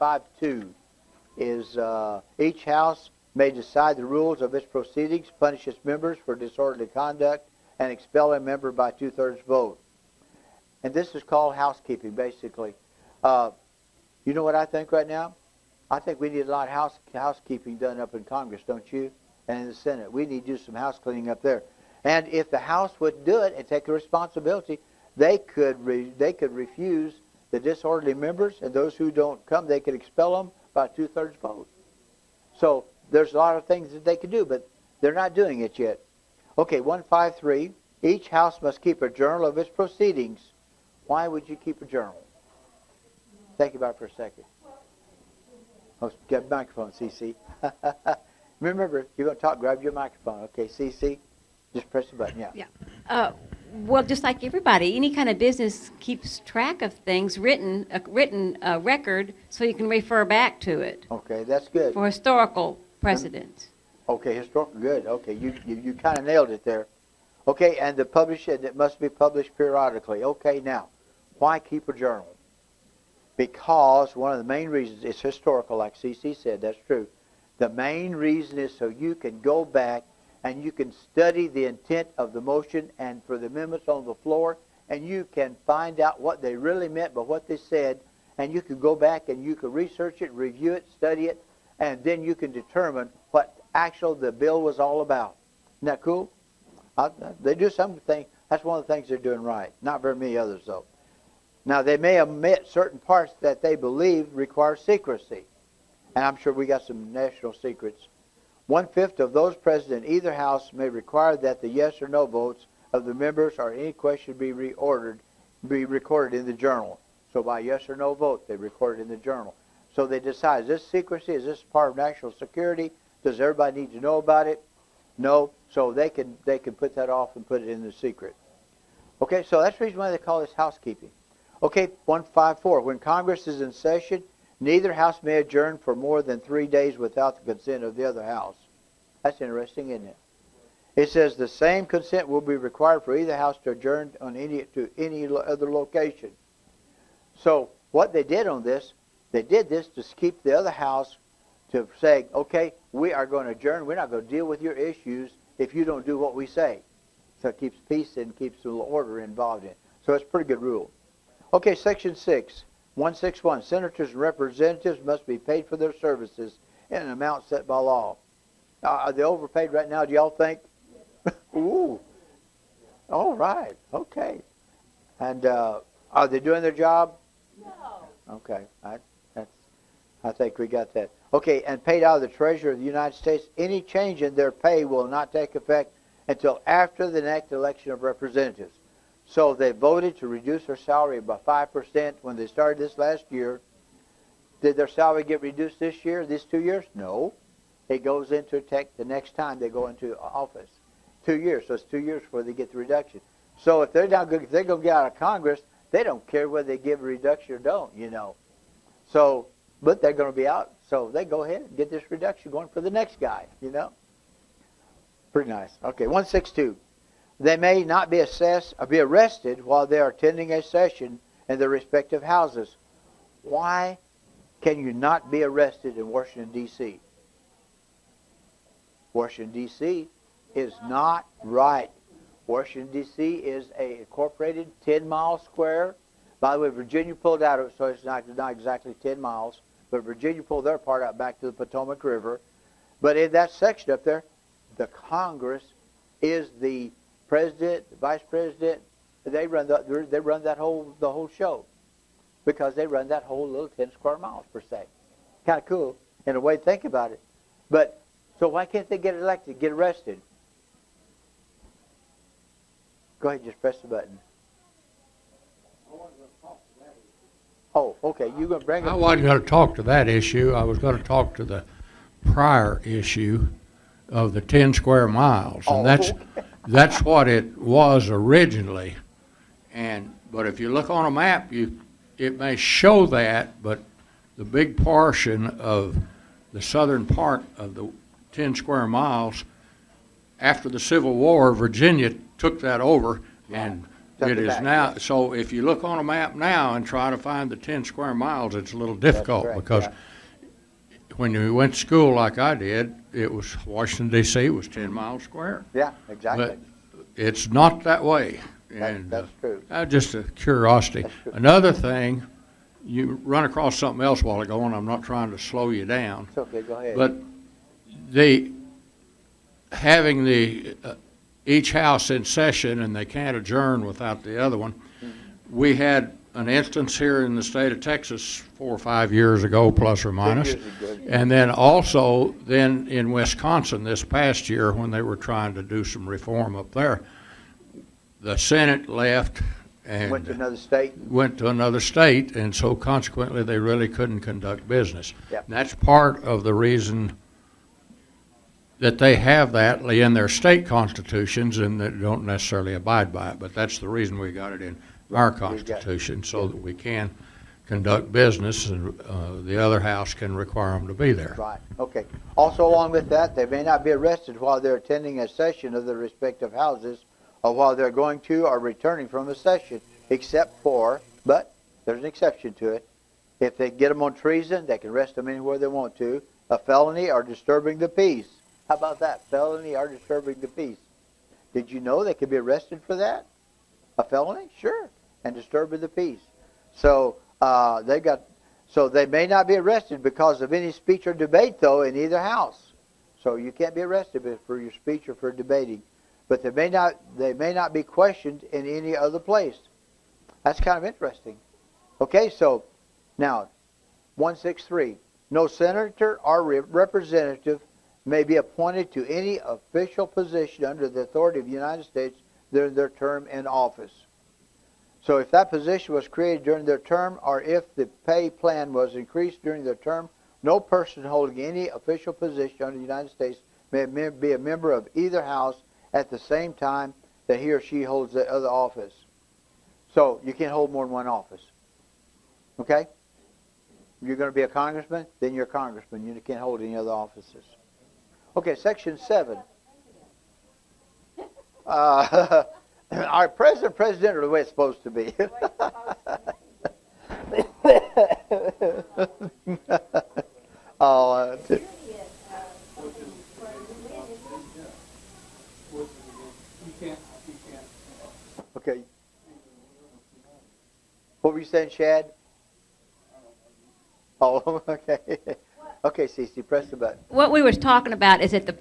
152 is each House may decide the rules of its proceedings, punish its members for disorderly conduct, and expel a member by 2/3 vote. And this is called housekeeping, basically. You know what I think right now? I think we need a lot of housekeeping done up in Congress, don't you? And in the Senate. We need to do some house cleaning up there. And if the House would do it and take the responsibility, they could refuse the disorderly members, and those who don't come, they could expel them by 2/3 vote. So there's a lot of things that they could do, but they're not doing it yet. Okay, 153, each House must keep a journal of its proceedings. Why would you keep a journal? Think about it for a second. Oh, get a microphone, CC. Remember, you're going to talk, grab your microphone. Okay, CC, just press the button, yeah. Yeah. Well, just like everybody, any kind of business keeps track of things, a written record, so you can refer back to it. Okay, that's good. For historical precedents. Okay, historical, good. Okay, you kind of nailed it there. Okay, and it must be published periodically. Okay, now, why keep a journal? Because one of the main reasons, it's historical, like CC said, that's true. The main reason is so you can go back and you can study the intent of the motion and for the amendments on the floor, and you can find out what they really meant by what they said, and you can go back and you can research it, review it, study it, and then you can determine what actually the bill was all about. Isn't that cool? They do something. That's one of the things they're doing right. Not very many others, though. Now, they may omit certain parts that they believe require secrecy. And I'm sure we got some national secrets. 1/5 of those present in either House may require that the yes or no votes of the members or any question be recorded in the journal. So by yes or no vote, they record it in the journal. So they decide, is this secrecy? Is this part of national security? Does everybody need to know about it? No. So they can put that off and put it in the secret. Okay, so that's the reason why they call this housekeeping. Okay, 154. When Congress is in session, neither House may adjourn for more than 3 days without the consent of the other House. That's interesting, isn't it? It says the same consent will be required for either House to adjourn to any other location. So what they did on this, they did this to keep the other House to say, okay, we are going to adjourn. We're not going to deal with your issues if you don't do what we say. So it keeps peace and keeps the order involved in it. So it's a pretty good rule. Okay, Section 6, 161. Senators and representatives must be paid for their services in an amount set by law. Are they overpaid right now, do y'all think? Ooh. All right. Okay. And are they doing their job? No. Okay. I think we got that. Okay, and paid out of the Treasury of the United States. Any change in their pay will not take effect until after the next election of representatives. So they voted to reduce their salary by 5% when they started this last year. Did their salary get reduced this year, these 2 years? No. It goes into effect the next time they go into office. 2 years. So it's 2 years before they get the reduction. So if they're not good, if they're going to get out of Congress, they don't care whether they give a reduction or don't, you know. So, but they're going to be out, so they go ahead and get this reduction going for the next guy, you know. Pretty nice. Okay, 162. They may not be arrested while they are attending a session in their respective houses. Why can you not be arrested in Washington, D.C.? Washington, D.C. is not right. Washington, D.C. is a incorporated 10-mile square. By the way, Virginia pulled out of it, so it's not exactly 10 miles. But Virginia pulled their part out back to the Potomac River. But in that section up there, the Congress is the president, the vice president. They run the whole show, because they run that whole little 10 square miles per se. Kind of cool in a way to think about it. But so why can't they get elected, get arrested? Go ahead, just press the button. Oh, okay. You're going to bring it. I wasn't going to talk to that issue. I was going to talk to the prior issue of the 10 square miles, and that's what it was originally. But if you look on a map, it may show that, but the big portion of the southern part of the 10 square miles, after the Civil War, Virginia took that over and Tuck It is back, now, yes. so if you look on a map now and try to find the 10 square miles, it's a little difficult correct, because yeah. when you went to school like I did, it was Washington D.C. was 10 miles square. Yeah, exactly. But it's not that way. And That's true. Just a curiosity. That's true. Another thing, you run across something else a while ago, and I'm not trying to slow you down. It's okay, go ahead. But having the each house in session and they can't adjourn without the other one. Mm-hmm. We had an instance here in the state of Texas 4 or 5 years ago, plus or minus, and then also then in Wisconsin this past year when they were trying to do some reform up there, the Senate left and went to another state. Went to another state, and so consequently they really couldn't conduct business. Yep. And that's part of the reason that they have that in their state constitutions and that don't necessarily abide by it. But that's the reason we got it in our constitution, so that we can conduct business and the other house can require them to be there. Right, okay. Also along with that, they may not be arrested while they're attending a session of their respective houses or while they're going to or returning from a session, except for, but there's an exception to it, if they get them on treason, they can arrest them anywhere they want to, a felony or disturbing the peace. How about that? Felony or disturbing the peace. Did you know they could be arrested for that? A felony? Sure. And disturbing the peace. So they may not be arrested because of any speech or debate, though, in either house. So you can't be arrested for your speech or for debating. But they may not be questioned in any other place. That's kind of interesting. Okay, so now 163. No senator or representative may be appointed to any official position under the authority of the United States during their term in office. So if that position was created during their term or if the pay plan was increased during their term, no person holding any official position under the United States may be a member of either house at the same time that he or she holds the other office. So you can't hold more than one office. Okay? You're going to be a congressman, then you're a congressman. You can't hold any other offices. Okay, Section 7. Our president, or the way it's supposed to be. Okay. What were you saying, Shad? Oh, okay. Okay, Cece, press the button. What we were talking about is that the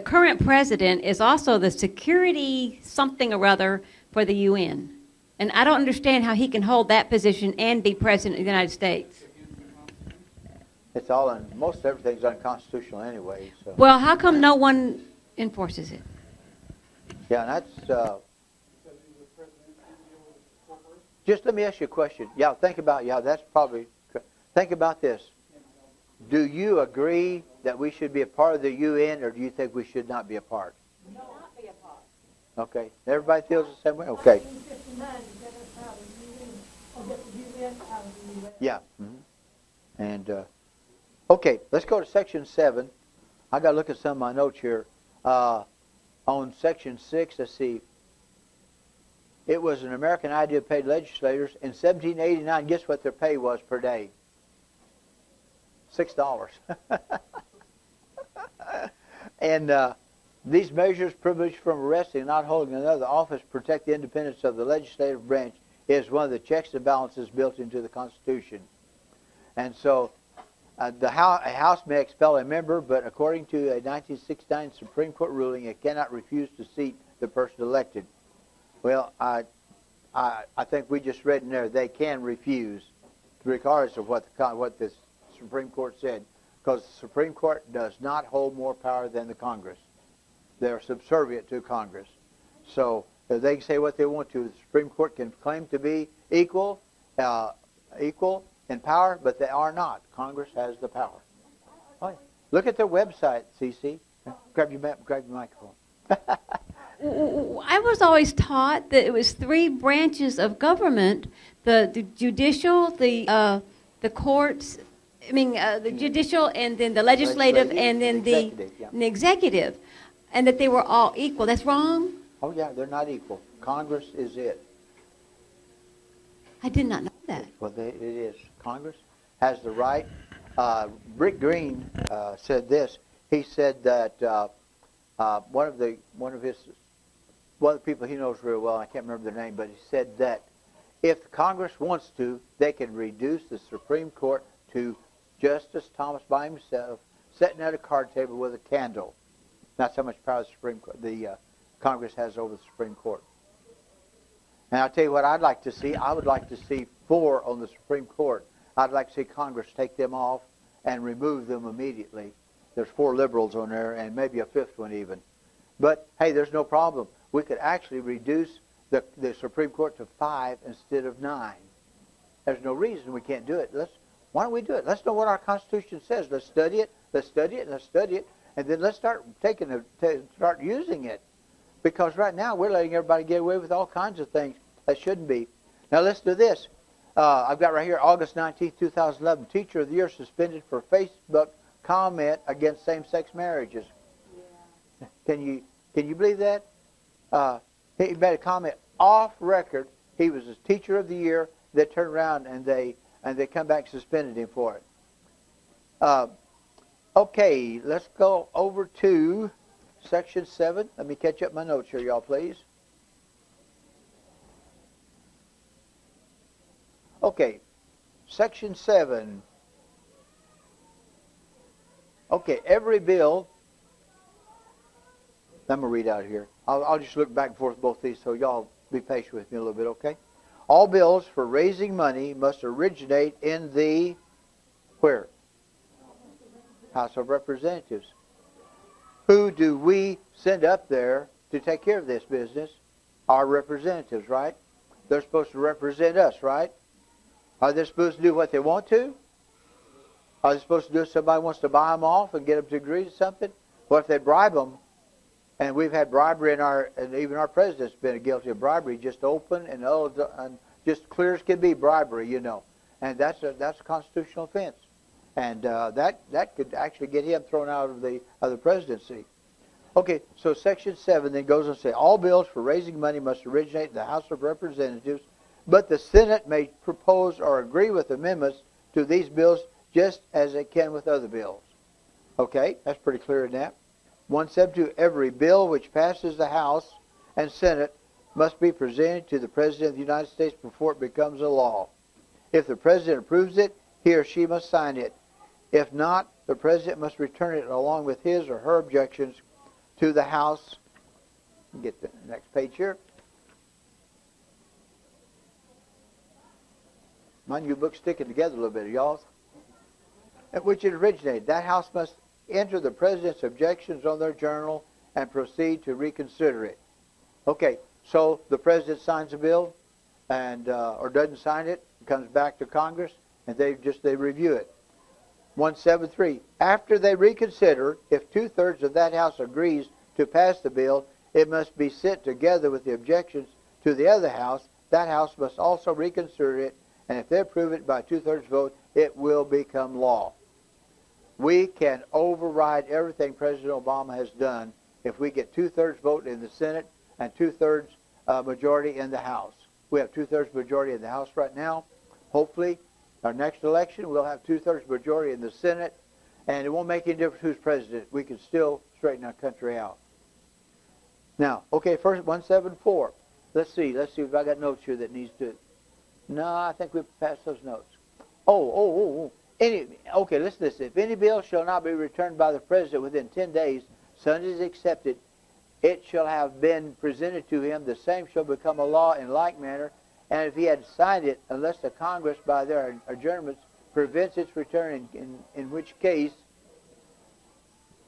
current president is also the security something or other for the UN. And I don't understand how he can hold that position and be president of the United States. It's all most everything's unconstitutional anyway. So. Well, how come no one enforces it? Yeah, and that's... just let me ask you a question. Yeah, that's probably... Think about this. Do you agree that we should be a part of the UN, or do you think we should not be a part? Not be a part. Okay. Everybody feels the same way? Okay. Yeah. Mm-hmm. And, okay, let's go to Section 7. I got to look at some of my notes here. On Section 6, let's see. It was an American idea of paid legislators. In 1789, guess what their pay was per day? $6. And these measures, privilege from arresting and not holding another office, protect the independence of the legislative branch, is one of the checks and balances built into the Constitution. And so a House may expel a member, but according to a 1969 Supreme Court ruling, it cannot refuse to seat the person elected. Well, I think we just read in there they can refuse, regardless of what this Supreme Court said, because the Supreme Court does not hold more power than the Congress. They're subservient to Congress. So they can say what they want to. The Supreme Court can claim to be equal in power, but they are not. Congress has the power. Oh, yeah. Look at their website, CC. Grab your microphone. I was always taught that it was 3 branches of government: the judicial, the courts. The judicial, and then the legislative, and then the executive, and that they were all equal. That's wrong? Oh, yeah, they're not equal. Congress is it. I did not know that. Well, it is. Congress has the right. Rick Green said this. He said that one of the people he knows real well, I can't remember their name, but he said that if Congress wants to, they can reduce the Supreme Court to Justice Thomas by himself, sitting at a card table with a candle. That's how much power the Congress has over the Supreme Court. And I'll tell you what I'd like to see. I would like to see 4 on the Supreme Court. I'd like to see Congress take them off and remove them immediately. There's 4 liberals on there and maybe a 5th one even. But, hey, there's no problem. We could actually reduce the Supreme Court to 5 instead of 9. There's no reason we can't do it. Why don't we do it? Let's know what our Constitution says. Let's study it. Let's study it. Let's study it. And then let's start using it. Because right now we're letting everybody get away with all kinds of things that shouldn't be. Now listen to this. I've got right here August 19, 2011. Teacher of the Year suspended for Facebook comment against same-sex marriages. Yeah. Can you believe that? He made a comment off record. He was a Teacher of the Year. They turned around and they come back and suspended him for it. Okay, let's go over to Section 7. Let me catch up my notes here, y'all, please. Okay, Section 7. Okay, every bill, I'm going to read out here. I'll just look back and forth both these, so y'all be patient with me a little bit, okay? All bills for raising money must originate in the, where? House of Representatives. Who do we send up there to take care of this business? Our representatives, right? They're supposed to represent us, right? Are they supposed to do what they want to? Are they supposed to do if somebody wants to buy them off and get them to agree to something? What if they bribe them? And we've had bribery and even our president's been guilty of bribery, just open and just clear as can be bribery, you know. And that's a constitutional offense. And that could actually get him thrown out of the presidency. Okay, so Section 7 then goes on to say, all bills for raising money must originate in the House of Representatives, but the Senate may propose or agree with amendments to these bills just as it can with other bills. Okay, that's pretty clear in that. 172, every bill which passes the House and Senate must be presented to the President of the United States before it becomes a law. If the President approves it, he or she must sign it. If not, the President must return it along with his or her objections to the House. Get the next page here. Mind you, books sticking together a little bit, y'all. At which it originated. That House must enter the President's objections on their journal and proceed to reconsider it. Okay, so the President signs a bill and or doesn't sign it, it comes back to Congress, and they review it. 173, after they reconsider, if 2/3 of that House agrees to pass the bill, it must be sent together with the objections to the other House. That House must also reconsider it, and if they approve it by 2/3 vote, it will become law. We can override everything President Obama has done if we get 2/3 vote in the Senate and 2/3 majority in the House. We have 2/3 majority in the House right now. Hopefully, our next election, we'll have 2/3 majority in the Senate, and it won't make any difference who's president. We can still straighten our country out. Now, okay, first 174. Let's see if I got notes here that needs to. No, I think we passed those notes. Okay, listen to this. If any bill shall not be returned by the President within 10 days, such as accepted, it shall have been presented to him. The same shall become a law in like manner. And if he had signed it, unless the Congress by their adjournments prevents its return, in which case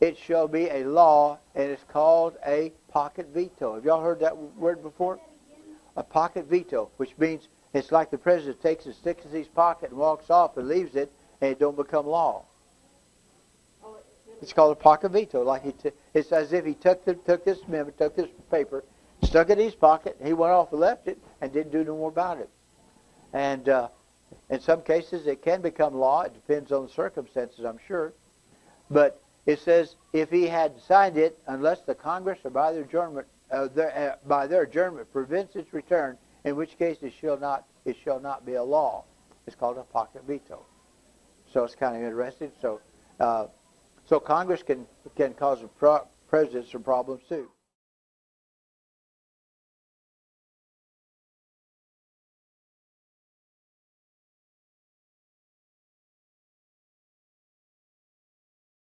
it shall be a law, and it's called a pocket veto. Have y'all heard that word before? A pocket veto, which means it's like the President takes and sticks it in his pocket and walks off and leaves it, and it don't become law. It's called a pocket veto. Like it's as if he took this amendment, took this paper, stuck it in his pocket, and he went off and left it and didn't do no more about it. And in some cases, it can become law. It depends on the circumstances, I'm sure. But it says if he had signed it, unless the Congress or by their adjournment by their adjournment prevents its return, in which case it shall not be a law. It's called a pocket veto. So it's kind of interesting. So Congress can cause the president some problems too.